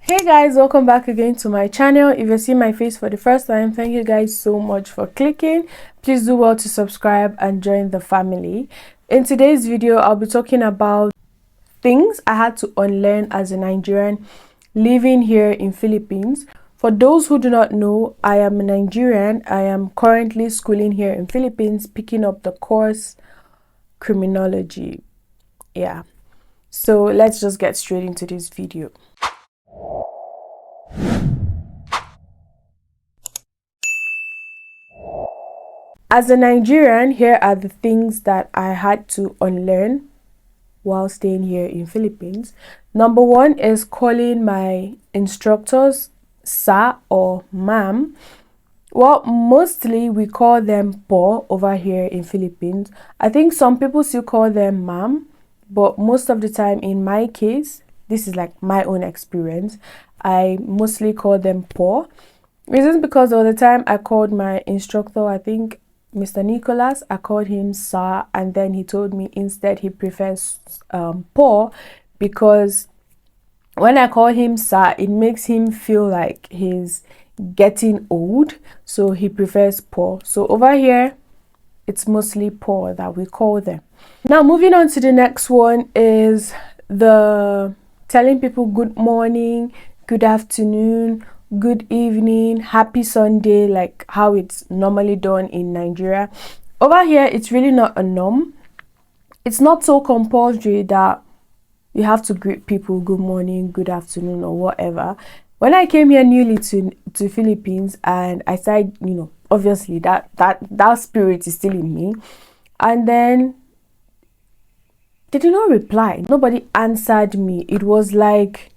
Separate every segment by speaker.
Speaker 1: Hey guys, welcome back again to my channel. If you see my face for the first time, thank you guys so much for clicking. Please do well to subscribe and join the family. In today's video, I'll be talking about things I had to unlearn as a Nigerian living here in Philippines. For those who do not know, I am a Nigerian. I am currently schooling here in Philippines, picking up the course criminology. Yeah, so let's just get straight into this video. As a Nigerian, here are the things that I had to unlearn while staying here in Philippines. Number one is calling my instructors sir or ma'am. Well, mostly we call them po over here in Philippines. I think some people still call them ma'am, but most of the time in my case, this is like my own experience, I mostly call them po. Reasons because all the time I called my instructor, I think Mr. Nicholas, I called him sir, and then he told me instead he prefers po, because when I call him sir, it makes him feel like he's getting old, so he prefers po. So over here, it's mostly po that we call them. Now moving on to the next one is the telling people good morning, good afternoon, good evening, happy Sunday, like how it's normally done in Nigeria. Over here, it's really not a norm. It's not so compulsory that you have to greet people good morning, good afternoon, or whatever. When I came here newly to Philippines, and I started, obviously that spirit is still in me, and then they did not reply. Nobody answered me. It was like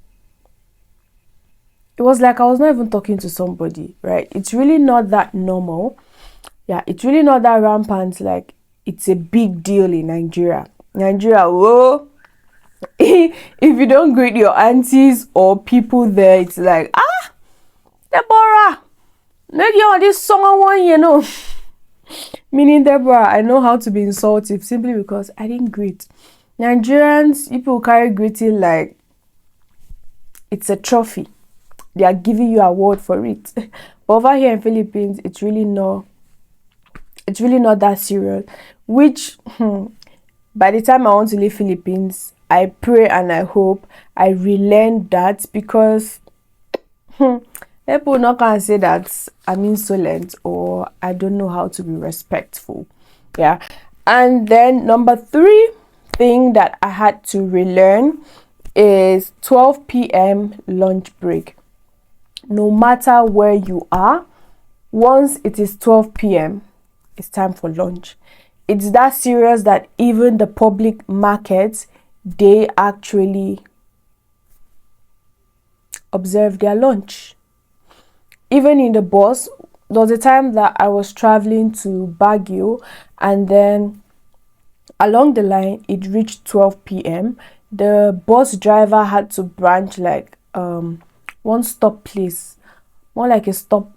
Speaker 1: I was not even talking to somebody, right? It's really not that normal. Yeah, it's really not that rampant. Like, it's a big deal in Nigeria. Whoa. If you don't greet your aunties or people there, it's like, Deborah, make you on this someone, Meaning, Deborah, I know how to be insultive simply because I didn't greet. Nigerians, people carry greeting like it's a trophy. They are giving you an award for it. But over here in Philippines, it's really not that serious. Which by the time I want to leave Philippines, I pray and I hope I relearn that, because people not gonna say that I'm insolent or I don't know how to be respectful. Yeah. And then number 3 thing that I had to relearn is 12 p.m. lunch break. No matter where you are, once it is 12 p.m., it's time for lunch. It's that serious that even the public markets, they actually observe their lunch. Even in the bus, there was a time that I was traveling to Baguio, and then along the line, it reached 12 p.m. The bus driver had to branch like one stop place, more like a stop,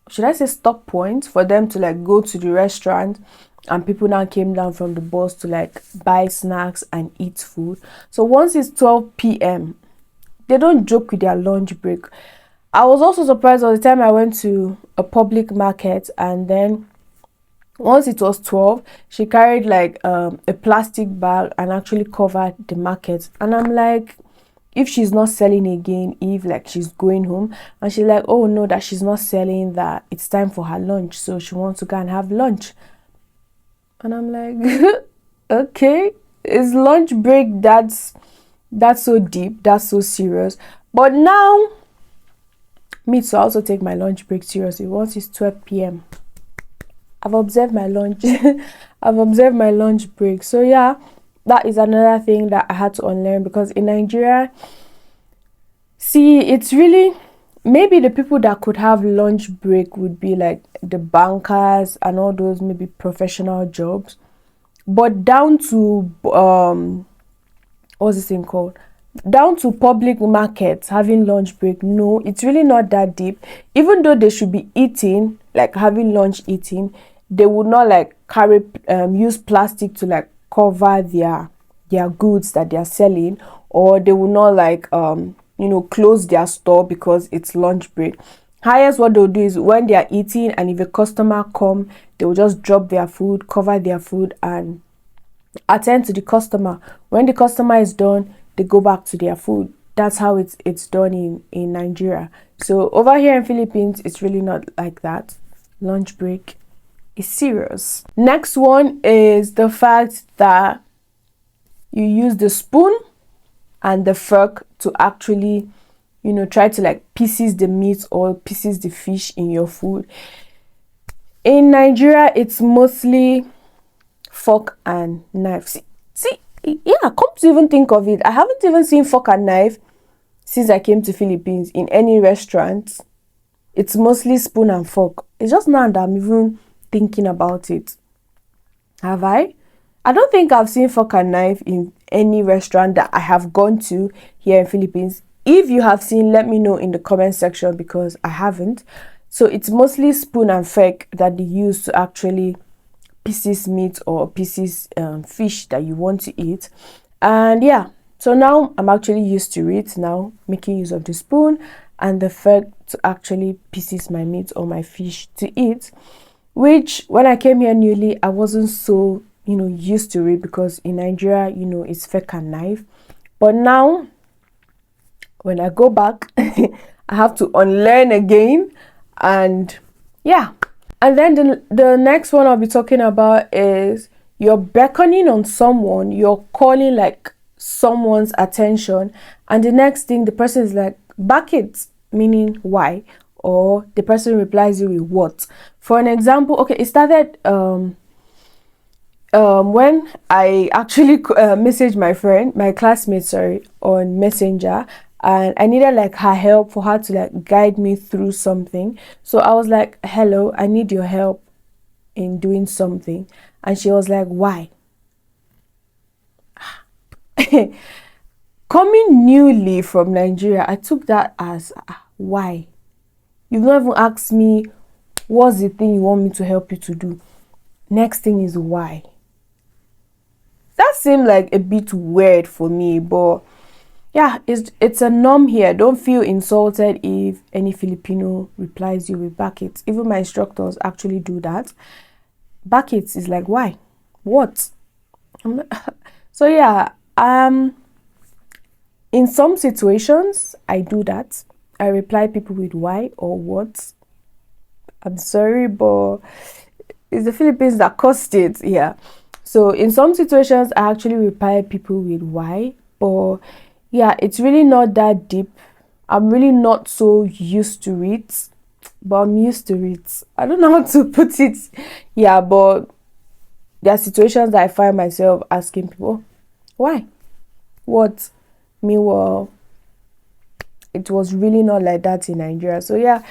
Speaker 1: should I say stop point, for them to like go to the restaurant, and people now came down from the bus to like buy snacks and eat food. So once it's 12 p.m., they don't joke with their lunch break. I was also surprised all the time I went to a public market, and then once it was 12, she carried like a plastic bag and actually covered the market. And I'm like, if she's not selling again, if like she's going home, and she's like, oh no, that she's not selling, that it's time for her lunch, so she wants to go and have lunch. And I'm like, okay, is lunch break that's so deep, that's so serious? But now, me too, I also take my lunch break seriously. Once it's 12 p.m., I've observed my lunch. I've observed my lunch break. So yeah, that is another thing that I had to unlearn, because in Nigeria, see, it's really, maybe the people that could have lunch break would be like the bankers and all those maybe professional jobs. But down to what's this thing called? Down to public markets having lunch break, no, it's really not that deep. Even though they should be eating, like having lunch eating, they would not like use plastic to like cover their goods that they are selling, or they will not like close their store because it's lunch break. Highest, what they'll do is when they are eating and if a customer come, they will just drop their food, cover their food, and attend to the customer. When the customer is done, they go back to their food. That's how it's done in Nigeria. So over here in Philippines, it's really not like that. Lunch break is serious. Next one is the fact that you use the spoon and the fork to actually try to like pieces the meat or pieces the fish in your food. In Nigeria, it's mostly fork and knife. See, yeah, come to even think of it, I haven't even seen fork and knife since I came to Philippines in any restaurant. It's mostly spoon and fork. It's just now that I'm even thinking about it. Have I? I don't think I've seen fork and knife in any restaurant that I have gone to here in Philippines. If you have seen, let me know in the comment section because I haven't. So it's mostly spoon and fork that they use to actually pieces meat or pieces fish that you want to eat. And yeah, so now I'm actually used to it now, making use of the spoon and the fork to actually pieces my meat or my fish to eat, which when I came here newly, I wasn't so used to it because in Nigeria, it's fork and knife. But now when I go back, I have to unlearn again. And yeah, and then the next one I'll be talking about is you're beckoning on someone, you're calling like someone's attention, and the next thing the person is like, back it, meaning why, or the person replies you with what. For an example, okay, it started when I actually messaged my classmate, on Messenger, and I needed like her help for her to like guide me through something. So I was like, hello, I need your help in doing something. And she was like, why? Coming newly from Nigeria, I took that as why? You've not even asked me what's the thing you want me to help you to do. Next thing is why. That seemed like a bit weird for me, but yeah, it's a norm here. Don't feel insulted if any Filipino replies you with buckets. Even my instructors actually do that. Buckets is like, why? What? So yeah, in some situations, I do that. I reply people with why or what. I'm sorry, but it's the Philippines that caused it. Yeah. So in some situations, I actually reply people with why, but yeah, it's really not that deep. I'm really not so used to it, but I'm used to it. I don't know how to put it. Yeah, but there are situations that I find myself asking people, why? What? Meanwhile, it was really not like that in Nigeria. So yeah,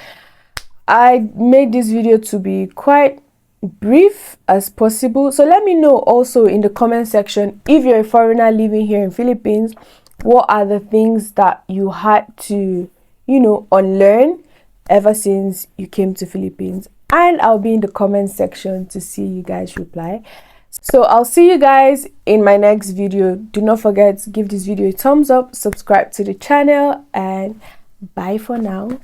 Speaker 1: I made this video to be quite brief as possible. So let me know also in the comment section, if you're a foreigner living here in Philippines, what are the things that you had to unlearn ever since you came to Philippines. And I'll be in the comment section to see you guys reply. So I'll see you guys in my next video. Do not forget to give this video a thumbs up, subscribe to the channel, and bye for now.